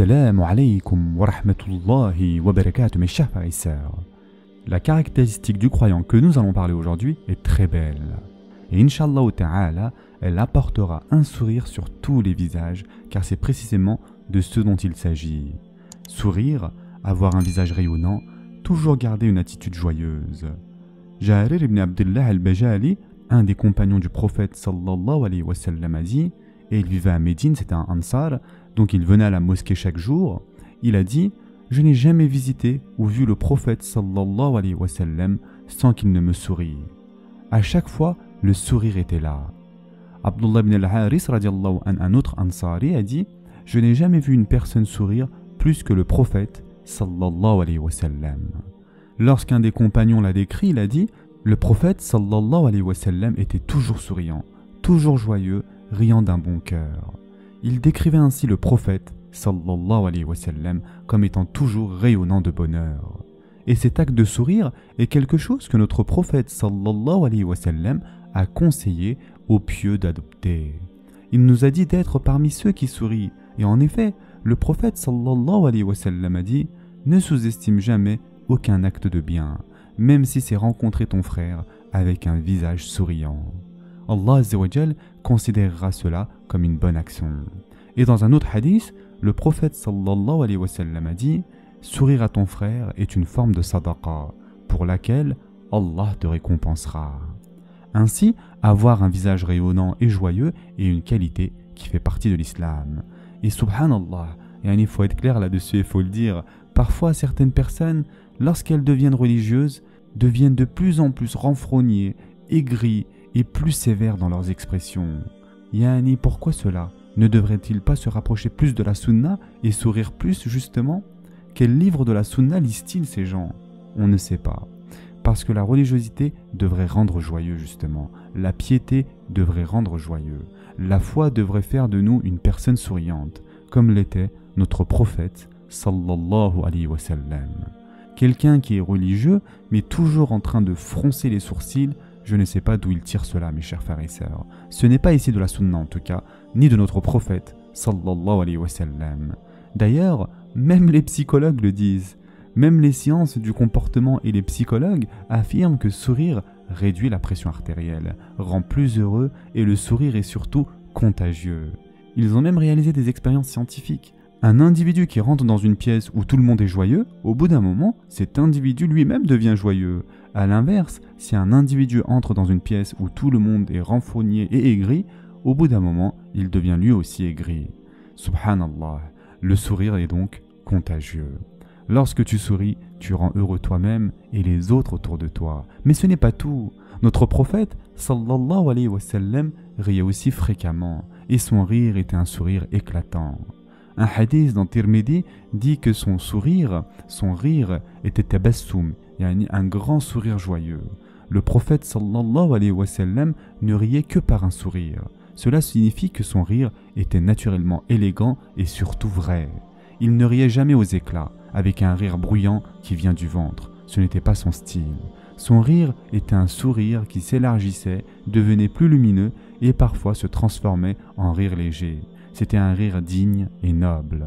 Assalamu alaikum wa rahmatullahi wa barakatuh, mes chers frères et sœurs. La caractéristique du croyant que nous allons parler aujourd'hui est très belle. Et Inch'Allah ta'ala, elle apportera un sourire sur tous les visages, car c'est précisément de ce dont il s'agit. Sourire, avoir un visage rayonnant, toujours garder une attitude joyeuse. Jarir ibn Abdullah al-Bajali, un des compagnons du prophète sallallahu alayhi wa sallam, a dit, et il vivait à Médine, c'était un Ansar, donc il venait à la mosquée chaque jour, il a dit « Je n'ai jamais visité ou vu le prophète sallallahu alayhi wa sallam sans qu'il ne me sourie. » À chaque fois, le sourire était là. Abdullah ibn al-Haris, radiallahu anhu, un autre Ansari, a dit « Je n'ai jamais vu une personne sourire plus que le prophète sallallahu alayhi wa sallam. » Lorsqu'un des compagnons l'a décrit, il a dit « Le prophète sallallahu alayhi wa sallam était toujours souriant, toujours joyeux, riant d'un bon cœur. » Il décrivait ainsi le prophète sallallahu alayhi wa sallam comme étant toujours rayonnant de bonheur. Et cet acte de sourire est quelque chose que notre prophète sallallahu alayhi wa sallam a conseillé aux pieux d'adopter. Il nous a dit d'être parmi ceux qui sourient. Et en effet, le prophète sallallahu alayhi wa sallam a dit « Ne sous-estime jamais aucun acte de bien, même si c'est rencontrer ton frère avec un visage souriant. » Allah Azza wa Jal considérera cela comme une bonne action. Et dans un autre hadith, le prophète sallallahu alayhi wa sallam a dit « Sourire à ton frère est une forme de sadaqa, pour laquelle Allah te récompensera. » Ainsi, avoir un visage rayonnant et joyeux est une qualité qui fait partie de l'islam. Et subhanallah, il faut être clair là-dessus, il faut le dire, parfois certaines personnes, lorsqu'elles deviennent religieuses, deviennent de plus en plus renfrognées, aigries et plus sévères dans leurs expressions. Pourquoi cela? Ne devrait-il pas se rapprocher plus de la sunna et sourire plus justement? Quel livre de la sunna lisent-ils ces gens? On ne sait pas. Parce que la religiosité devrait rendre joyeux justement. La piété devrait rendre joyeux. La foi devrait faire de nous une personne souriante, comme l'était notre prophète sallallahu alayhi wa sallam. Quelqu'un qui est religieux, mais toujours en train de froncer les sourcils, je ne sais pas d'où il tire cela, mes chers frères et sœurs. Ce n'est pas ici de la sunna en tout cas, ni de notre prophète, sallallahu alayhi wa sallam. D'ailleurs, même les psychologues le disent. Même les sciences du comportement et les psychologues affirment que sourire réduit la pression artérielle, rend plus heureux et le sourire est surtout contagieux. Ils ont même réalisé des expériences scientifiques. Un individu qui rentre dans une pièce où tout le monde est joyeux, au bout d'un moment, cet individu lui-même devient joyeux. A l'inverse, si un individu entre dans une pièce où tout le monde est renfrogné et aigri, au bout d'un moment, il devient lui aussi aigri. Subhanallah, le sourire est donc contagieux. Lorsque tu souris, tu rends heureux toi-même et les autres autour de toi. Mais ce n'est pas tout. Notre prophète, sallallahu alayhi wa sallam, riait aussi fréquemment, et son rire était un sourire éclatant. Un hadith dans Tirmidhi dit que son rire était tabassum, un grand sourire joyeux. Le prophète sallallahu alayhi wa sallam ne riait que par un sourire. Cela signifie que son rire était naturellement élégant et surtout vrai. Il ne riait jamais aux éclats, avec un rire bruyant qui vient du ventre. Ce n'était pas son style. Son rire était un sourire qui s'élargissait, devenait plus lumineux et parfois se transformait en rire léger. C'était un rire digne et noble.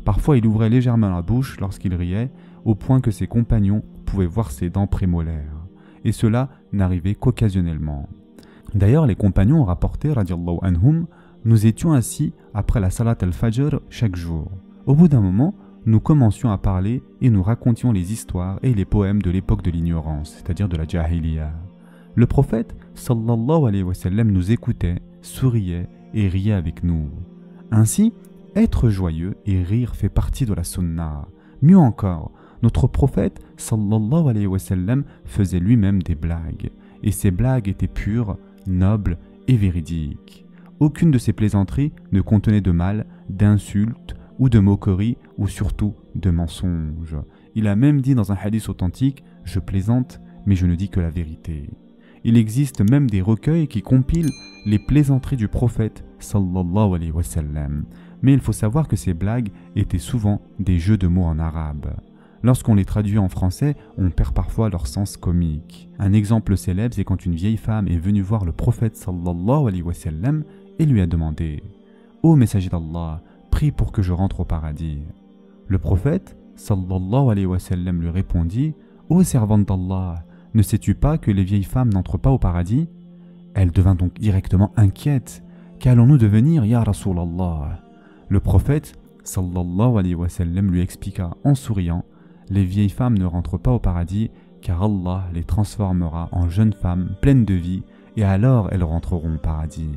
Parfois, il ouvrait légèrement la bouche lorsqu'il riait, au point que ses compagnons pouvaient voir ses dents prémolaires. Et cela n'arrivait qu'occasionnellement. D'ailleurs, les compagnons ont rapporté, radiallahu anhum, nous étions assis après la salat al-fajr chaque jour. Au bout d'un moment, nous commencions à parler et nous racontions les histoires et les poèmes de l'époque de l'ignorance, c'est-à-dire de la jahiliya. Le prophète, sallallahu alayhi wa sallam, nous écoutait, souriait et riait avec nous. Ainsi, être joyeux et rire fait partie de la sunna. Mieux encore, notre prophète, sallallahu alayhi wa sallam, faisait lui-même des blagues. Et ces blagues étaient pures, nobles et véridiques. Aucune de ces plaisanteries ne contenait de mal, d'insultes ou de moqueries ou surtout de mensonges. Il a même dit dans un hadith authentique « Je plaisante, mais je ne dis que la vérité ». Il existe même des recueils qui compilent les plaisanteries du prophète sallallahu alayhi wa sallam. Mais il faut savoir que ces blagues étaient souvent des jeux de mots en arabe. Lorsqu'on les traduit en français, on perd parfois leur sens comique. Un exemple célèbre, c'est quand une vieille femme est venue voir le prophète sallallahu alayhi wa sallam et lui a demandé « Ô messager d'Allah, prie pour que je rentre au paradis. Le prophète, sallallahu alayhi wa sallam, lui répondit, ô servante d'Allah, ne sais-tu pas que les vieilles femmes n'entrent pas au paradis? Elle devint donc directement inquiète. Qu'allons-nous devenir, ya Rasulallah? Le prophète, sallallahu alayhi wa sallam, lui expliqua en souriant, les vieilles femmes ne rentrent pas au paradis, car Allah les transformera en jeunes femmes pleines de vie, et alors elles rentreront au paradis.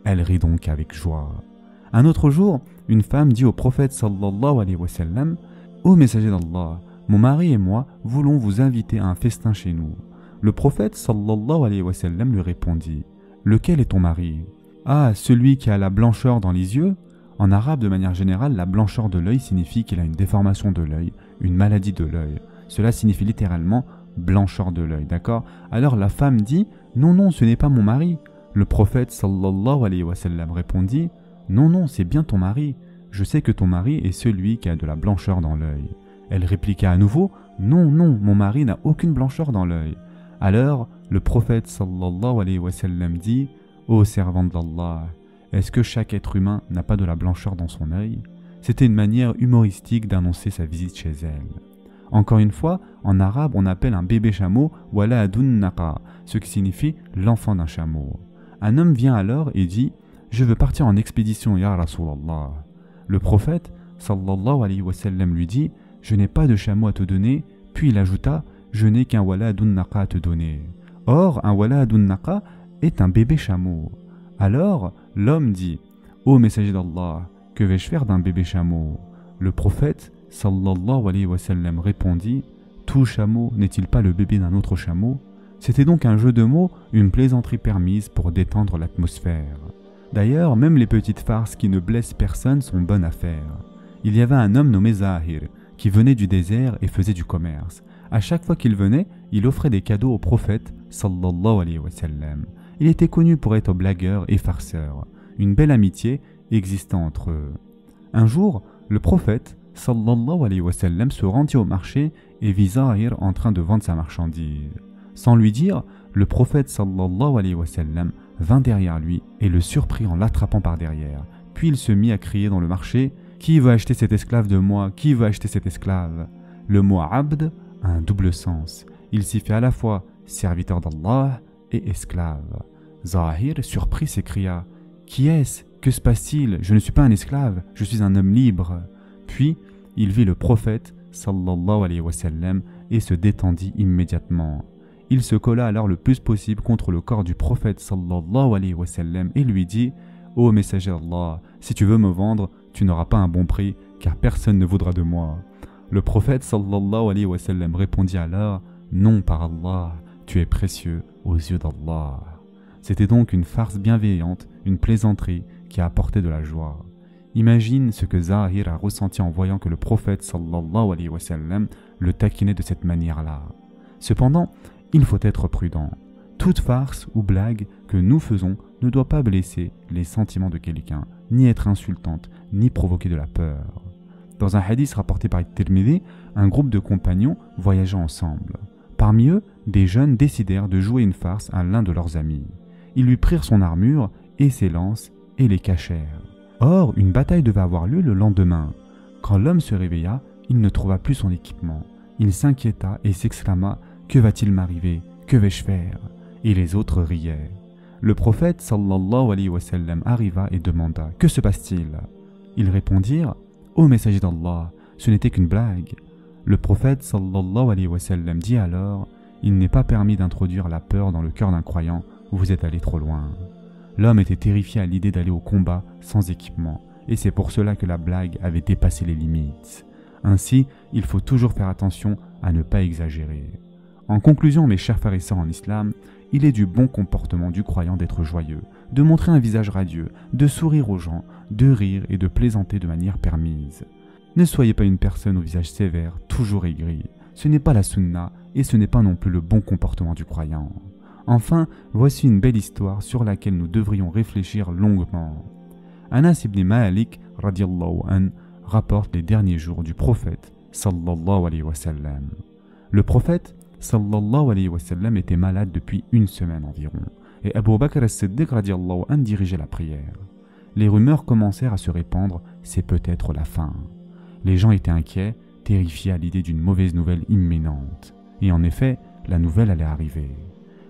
Elle rit donc avec joie. Un autre jour, une femme dit au prophète sallallahu alayhi wa sallam, ô messager d'Allah, mon mari et moi voulons vous inviter à un festin chez nous. Le prophète sallallahu alayhi wa sallam lui répondit, lequel est ton mari? Ah, celui qui a la blancheur dans les yeux? En arabe, de manière générale, la blancheur de l'œil signifie qu'il a une déformation de l'œil, une maladie de l'œil. Cela signifie littéralement blancheur de l'œil, d'accord? Alors la femme dit, non, non, ce n'est pas mon mari. Le prophète sallallahu alayhi wa sallam répondit, non, non, c'est bien ton mari. Je sais que ton mari est celui qui a de la blancheur dans l'œil. Elle répliqua à nouveau, non, non, mon mari n'a aucune blancheur dans l'œil. Alors le prophète sallallahu alayhi wa sallam dit, ô servante d'Allah, est-ce que chaque être humain n'a pas de la blancheur dans son œil? C'était une manière humoristique d'annoncer sa visite chez elle. Encore une fois, en arabe, on appelle un bébé chameau waladun naqa, ce qui signifie l'enfant d'un chameau. Un homme vient alors et dit, je veux partir en expédition, ya Rasulallah. Le prophète, sallallahu alayhi wa sallam, lui dit, je n'ai pas de chameau à te donner, puis il ajouta, je n'ai qu'un waladun naqa à te donner. Or, un waladun naqa est un bébé chameau. Alors, l'homme dit, ô messager d'Allah, que vais-je faire d'un bébé chameau? Le prophète, sallallahu alayhi wa sallam, répondit, tout chameau n'est-il pas le bébé d'un autre chameau? C'était donc un jeu de mots, une plaisanterie permise pour détendre l'atmosphère. D'ailleurs, même les petites farces qui ne blessent personne sont bonnes à faire. Il y avait un homme nommé Zahir, qui venait du désert et faisait du commerce. À chaque fois qu'il venait, il offrait des cadeaux au prophète, sallallahu alayhi wa sallam. Il était connu pour être blagueur et farceur. Une belle amitié existait entre eux. Un jour, le prophète, sallallahu alayhi wa sallam, se rendit au marché et vit Zahir en train de vendre sa marchandise. Sans lui dire, le prophète, sallallahu alayhi wa sallam, vint derrière lui et le surprit en l'attrapant par derrière. Puis il se mit à crier dans le marché, « Qui veut acheter cet esclave de moi? Qui veut acheter cet esclave ?» Le mot « abd » a un double sens. Il s'y fait à la fois serviteur d'Allah et esclave. Zahir, surpris, s'écria, « Qui est-ce? Que se passe-t-il? Je ne suis pas un esclave, je suis un homme libre. » Puis, il vit le prophète, sallallahu alayhi wa sallam, et se détendit immédiatement. Il se colla alors le plus possible contre le corps du prophète, sallallahu alayhi wa sallam, et lui dit, « Ô messager d'Allah, si tu veux me vendre, tu n'auras pas un bon prix, car personne ne voudra de moi. » Le prophète, sallallahu alayhi wa sallam, répondit alors, « Non, par Allah, tu es précieux aux yeux d'Allah. » C'était donc une farce bienveillante, une plaisanterie qui a apporté de la joie. Imagine ce que Zahir a ressenti en voyant que le prophète sallallahu alayhi wa sallam le taquinait de cette manière-là. Cependant, il faut être prudent. Toute farce ou blague que nous faisons ne doit pas blesser les sentiments de quelqu'un, ni être insultante, ni provoquer de la peur. Dans un hadith rapporté par Tirmidhi, un groupe de compagnons voyageait ensemble. Parmi eux, des jeunes décidèrent de jouer une farce à l'un de leurs amis. Ils lui prirent son armure et ses lances et les cachèrent. Or, une bataille devait avoir lieu le lendemain. Quand l'homme se réveilla, il ne trouva plus son équipement. Il s'inquiéta et s'exclama « Que va-t-il m'arriver? Que vais-je faire ?» Et les autres riaient. Le prophète sallallahu alayhi wa sallam arriva et demanda « Que se passe-t-il » Ils répondirent « Ô messager d'Allah, ce n'était qu'une blague. » Le prophète sallallahu alayhi wa sallam dit alors « Il n'est pas permis d'introduire la peur dans le cœur d'un croyant, vous êtes allé trop loin. » L'homme était terrifié à l'idée d'aller au combat sans équipement, et c'est pour cela que la blague avait dépassé les limites. Ainsi, il faut toujours faire attention à ne pas exagérer. En conclusion, mes chers frères et sœurs en islam, il est du bon comportement du croyant d'être joyeux, de montrer un visage radieux, de sourire aux gens, de rire et de plaisanter de manière permise. Ne soyez pas une personne au visage sévère, toujours aigri. Ce n'est pas la sunna et ce n'est pas non plus le bon comportement du croyant. Enfin, voici une belle histoire sur laquelle nous devrions réfléchir longuement. Anas ibn Malik radiallahu an rapporte les derniers jours du prophète sallallahu alayhi wa sallam. Le prophète sallallahu alayhi wa sallam était malade depuis une semaine environ et Abu Bakr as-Siddiq radiallahu an dirigeait la prière. les rumeurs commencèrent à se répandre, c'est peut-être la fin. Les gens étaient inquiets, terrifiés à l'idée d'une mauvaise nouvelle imminente. Et en effet, la nouvelle allait arriver.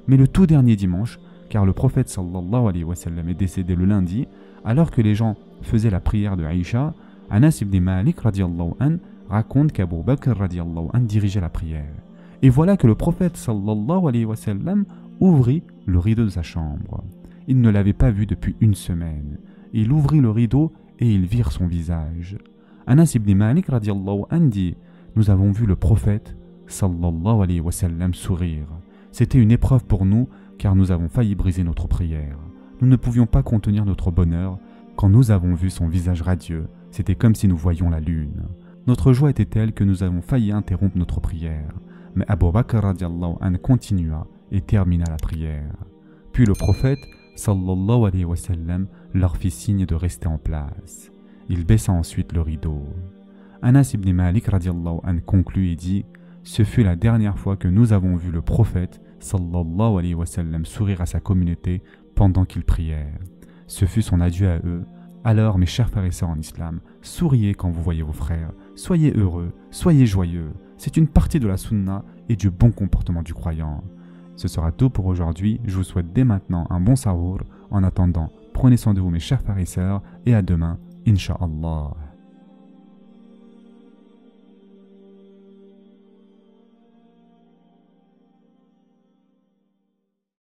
Mais le tout dernier dimanche, car le prophète sallallahu alayhi wa sallam est décédé le lundi, alors que les gens faisaient la prière de Aïcha, Anas ibn Malik radiallahu an raconte qu'Abu Bakr radiallahu an dirigeait la prière. Et voilà que le prophète sallallahu alayhi wa sallam ouvrit le rideau de sa chambre. Il ne l'avait pas vu depuis une semaine. Il ouvrit le rideau et ils virent son visage. Anas ibn Malik radiallahu an dit « Nous avons vu le prophète sallallahu alayhi wa sallam sourire. C'était une épreuve pour nous car nous avons failli briser notre prière. Nous ne pouvions pas contenir notre bonheur. Quand nous avons vu son visage radieux, c'était comme si nous voyions la lune. Notre joie était telle que nous avons failli interrompre notre prière. Mais Abu Bakr radiallahu an continua et termina la prière. Puis le prophète sallallahu alayhi wa sallam leur fit signe de rester en place. Il baissa ensuite le rideau. Anas ibn Malik radiallahu an conclut et dit « Ce fut la dernière fois que nous avons vu le prophète sallallahu alayhi wa sallam sourire à sa communauté pendant qu'il priait. Ce fut son adieu à eux. Alors mes chers frères et sœurs en islam, souriez quand vous voyez vos frères, soyez heureux, soyez joyeux. C'est une partie de la sunna et du bon comportement du croyant. » Ce sera tout pour aujourd'hui. Je vous souhaite dès maintenant un bon sahour. En attendant, prenez soin de vous mes chers frères et sœurs et à demain, Inch'Allah.